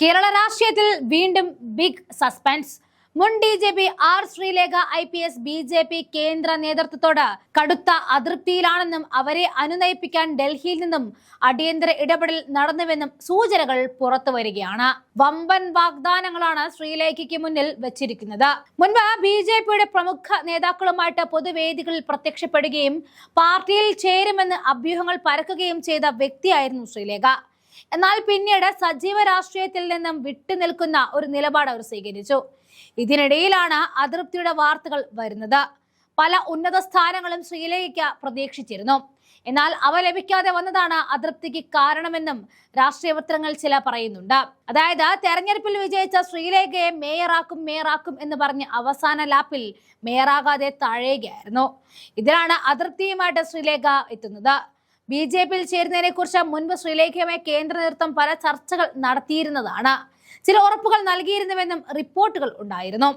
കേരള രാഷ്ട്രീയത്തിൽ വീണ്ടും big suspense. മുൻ DGP R Sreelekha IPS BJP കേന്ദ്ര നേതൃത്വത്തോട് കടുത്ത അതൃപ്തിയിലാണെന്നും അവരെ അനുനയിപ്പിക്കാൻ ഡൽഹിയിൽ നിന്നും അടിയന്തര ഇടപെടൽ നടന്നുവെന്നും സൂചനകൾ പുറത്തു വരികയാണ്. വമ്പൻ വാഗ്ദാനങ്ങളാണ് ശ്രീലേഖയ്ക്ക് മുന്നിൽ വെച്ചിരിക്കുന്നത്. മുൻപ് BJPയുടെ പ്രമുഖ നേതാക്കളുമായിട്ട് പൊതുവേദികളിൽ പ്രത്യക്ഷപ്പെടുകയും പാർട്ടിയിൽ ചേരുമെന്ന് അഭ്യൂഹങ്ങൾ പരക്കുകയും ചെയ്ത വ്യക്തിയായിരുന്നു ശ്രീലേഖ. എന്നാൽ പിന്നീട് സജീവ രാഷ്ട്രീയത്തിൽ നിന്നും വിട്ടുനിൽക്കുന്ന ഒരു നിലപാട് അവർ സ്വീകരിച്ചു. ഇതിനിടയിലാണ് അതൃപ്തിയുടെ വാർത്തകൾ വരുന്നത്. പല ഉന്നത സ്ഥാനങ്ങളും ശ്രീലേഖയ്ക്ക് പ്രതീക്ഷിച്ചിരുന്നു. എന്നാൽ അവ ലഭിക്കാതെ വന്നതാണ് അതൃപ്തിക്ക് കാരണമെന്നും രാഷ്ട്രീയ വൃത്തങ്ങൾ ചില പറയുന്നുണ്ട്. അതായത് തെരഞ്ഞെടുപ്പിൽ വിജയിച്ച ശ്രീലേഖയെ മേയറാക്കും എന്ന് പറഞ്ഞ് അവസാന ലാപ്പിൽ മേയറാകാതെ താഴെയായിരുന്നു. ഇതിലാണ് അതൃപ്തിയുമായിട്ട് ശ്രീലേഖ എത്തുന്നത്. BJPയിൽ ചേരുന്നതിനെ കുറിച്ച് മുൻപ് ശ്രീലേഖയുമായി കേന്ദ്ര നേതൃത്വം പല ചർച്ചകൾ നടത്തിയിരുന്നതാണ്. ചില ഉറപ്പുകൾ നൽകിയിരുന്നുവെന്നും റിപ്പോർട്ടുകൾ ഉണ്ടായിരുന്നു.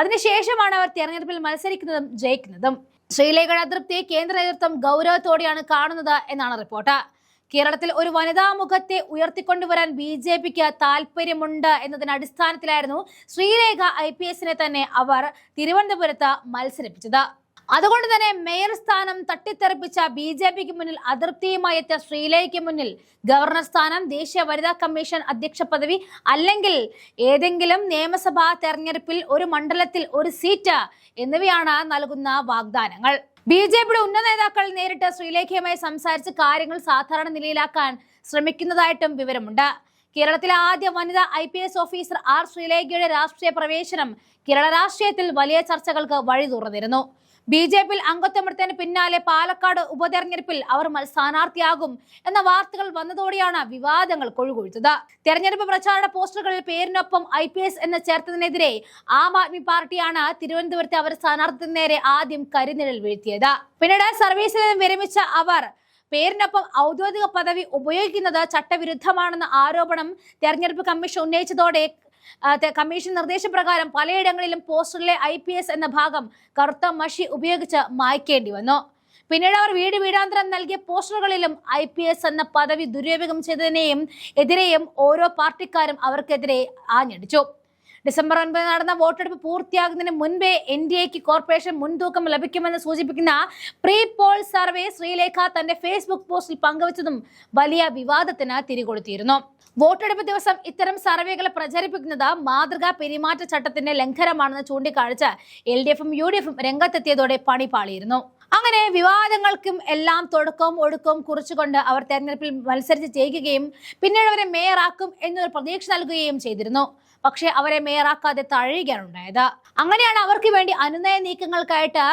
അതിനുശേഷമാണ് അവർ തെരഞ്ഞെടുപ്പിൽ മത്സരിക്കുന്നതും ജയിക്കുന്നതും. ശ്രീലേഖയുടെ അതൃപ്തി കേന്ദ്ര നേതൃത്വം ഗൗരവത്തോടെയാണ് കാണുന്നത് എന്നാണ് റിപ്പോർട്ട്. കേരളത്തിൽ ഒരു വനിതാ മുഖത്തെ ഉയർത്തിക്കൊണ്ടുവരാൻ BJPക്ക് താല്പര്യമുണ്ട് എന്നതിന്റെ അടിസ്ഥാനത്തിലായിരുന്നു ശ്രീലേഖ IPSനെ തന്നെ അവർ തിരുവനന്തപുരത്ത് മത്സരിപ്പിച്ചത്. അതുകൊണ്ട് തന്നെ മേയർ സ്ഥാനം തട്ടിത്തെറിപ്പിച്ച BJPക്ക് മുന്നിൽ അതൃപ്തിയുമായി എത്തിയ ശ്രീലേഖയ്ക്ക് മുന്നിൽ ഗവർണർ സ്ഥാനം, ദേശീയ വനിതാ കമ്മീഷൻ അധ്യക്ഷ പദവി അല്ലെങ്കിൽ ഏതെങ്കിലും നിയമസഭാ തെരഞ്ഞെടുപ്പിൽ ഒരു മണ്ഡലത്തിൽ ഒരു സീറ്റ് എന്നിവയാണ് നൽകുന്ന വാഗ്ദാനങ്ങൾ. BJPയുടെ ഉന്നത നേതാക്കൾ നേരിട്ട് ശ്രീലേഖയുമായി സംസാരിച്ച് കാര്യങ്ങൾ സാധാരണ നിലയിലാക്കാൻ ശ്രമിക്കുന്നതായിട്ടും വിവരമുണ്ട്. കേരളത്തിലെ ആദ്യ വനിതാ IPS ഓഫീസർ ആർ ശ്രീലേഖയുടെ രാഷ്ട്രീയ പ്രവേശനം കേരള രാഷ്ട്രീയത്തിൽ വലിയ ചർച്ചകൾക്ക് വഴി തുറന്നിരുന്നു. BJPയിൽ അംഗത്വമെടുത്തതിന് പിന്നാലെ പാലക്കാട് ഉപതെരഞ്ഞെടുപ്പിൽ അവർ സ്ഥാനാർത്ഥിയാകും എന്ന വാർത്തകൾ വന്നതോടെയാണ് വിവാദങ്ങൾ കൊഴുകൊഴുത്തത്. തെരഞ്ഞെടുപ്പ് പ്രചാരണ പോസ്റ്ററുകളിൽ പേരിനൊപ്പം IPS എന്ന് ചേർത്തതിനെതിരെ ആം ആദ്മി പാർട്ടിയാണ് തിരുവനന്തപുരത്തെ അവർ സ്ഥാനാർത്ഥിക്ക് നേരെ ആദ്യം കരിനിഴൽ വീഴ്ത്തിയത്. പിന്നീട് സർവീസിൽ നിന്ന് വിരമിച്ച അവർ പേരിനൊപ്പം ഔദ്യോഗിക പദവി ഉപയോഗിക്കുന്നത് ചട്ടവിരുദ്ധമാണെന്ന ആരോപണം തെരഞ്ഞെടുപ്പ് കമ്മീഷൻ ഉന്നയിച്ചതോടെ കമ്മീഷൻ നിർദ്ദേശപ്രകാരം പലയിടങ്ങളിലും പോസ്റ്ററിലെ IPS എന്ന ഭാഗം കറുത്ത മഷി ഉപയോഗിച്ച് മായ്ക്കേണ്ടി വന്നു. പിന്നീട് അവർ വീടാന്തരം നൽകിയ പോസ്റ്ററുകളിലും IPS എന്ന പദവി ദുരുപയോഗം ചെയ്തതിനെയും എതിരെയും ഓരോ പാർട്ടിക്കാരും അവർക്കെതിരെ ആഞ്ഞടിച്ചു. ഡിസംബർ 9 നടന്ന വോട്ടെടുപ്പ് പൂർത്തിയാകുന്നതിന് മുൻപേ NDAക്ക് കോർപ്പറേഷൻ മുൻതൂക്കം ലഭിക്കുമെന്ന് സൂചിപ്പിക്കുന്ന പ്രീ പോൾ സർവേ ശ്രീലേഖ തന്റെ ഫേസ്ബുക്ക് പോസ്റ്റിൽ പങ്കുവച്ചതും വലിയ വിവാദത്തിന് തിരികൊളുത്തിയിരുന്നു. വോട്ടെടുപ്പ് ദിവസം ഇത്തരം സർവേകൾ പ്രചരിപ്പിക്കുന്നത് മാതൃകാ പെരുമാറ്റച്ചട്ടത്തിന്റെ ലംഘനമാണെന്ന് ചൂണ്ടിക്കാണിച്ച് LDFും UDFും രംഗത്തെത്തിയതോടെ പണി പാളിയിരുന്നു. അങ്ങനെ വിവാദങ്ങൾക്കും എല്ലാം തുടക്കവും ഒടുക്കവും കുറിച്ചുകൊണ്ട് അവർ തെരഞ്ഞെടുപ്പിൽ മത്സരിച്ച് ജയിക്കുകയും പിന്നീട് അവരെ മേയറാക്കും എന്നൊരു പ്രതീക്ഷ നൽകുകയും ചെയ്തിരുന്നു. പക്ഷെ അവരെ മേയറാക്കാതെ തഴയുകയാണ് ഉണ്ടായത്. അങ്ങനെയാണ് അവർക്ക് വേണ്ടി അനുനയ നീക്കങ്ങൾക്കായിട്ട്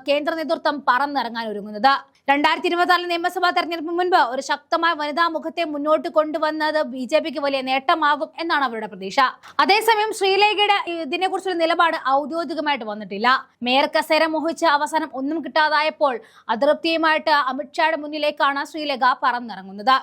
കേന്ദ്ര നേതൃത്വം പറന്നിറങ്ങാൻ ഒരുങ്ങുന്നത്. 2024 നിയമസഭാ തെരഞ്ഞെടുപ്പിന് മുൻപ് ഒരു ശക്തമായ വനിതാ മുഖത്തെ മുന്നോട്ട് കൊണ്ടുവന്നത് BJPക്ക് വലിയ നേട്ടമാകും എന്നാണ് അവരുടെ പ്രതീക്ഷ. അതേസമയം ശ്രീലേഖയുടെ ഇതിനെക്കുറിച്ചൊരു നിലപാട് ഔദ്യോഗികമായിട്ട് വന്നിട്ടില്ല. മേയർ കസേര മോഹിച്ച് അവസാനം ഒന്നും കിട്ടാതായപ്പോൾ അതൃപ്തിയുമായിട്ട് അമിത്ഷായുടെ മുന്നിലേക്കാണ് ശ്രീലേഖ പറന്നിറങ്ങുന്നത്.